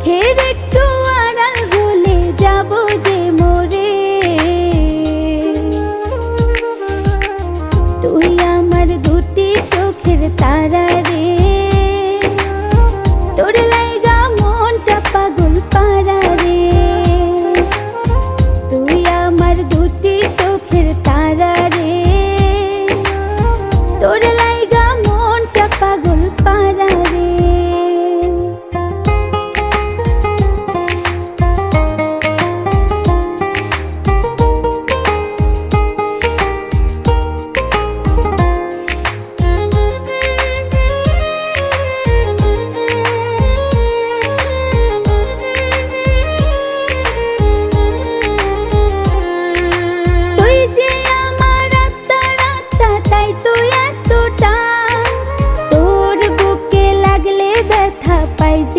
চোখের একটু আড়াল হলে যাব যে মরে। তুই আমার দুটি চোখের তারা রে।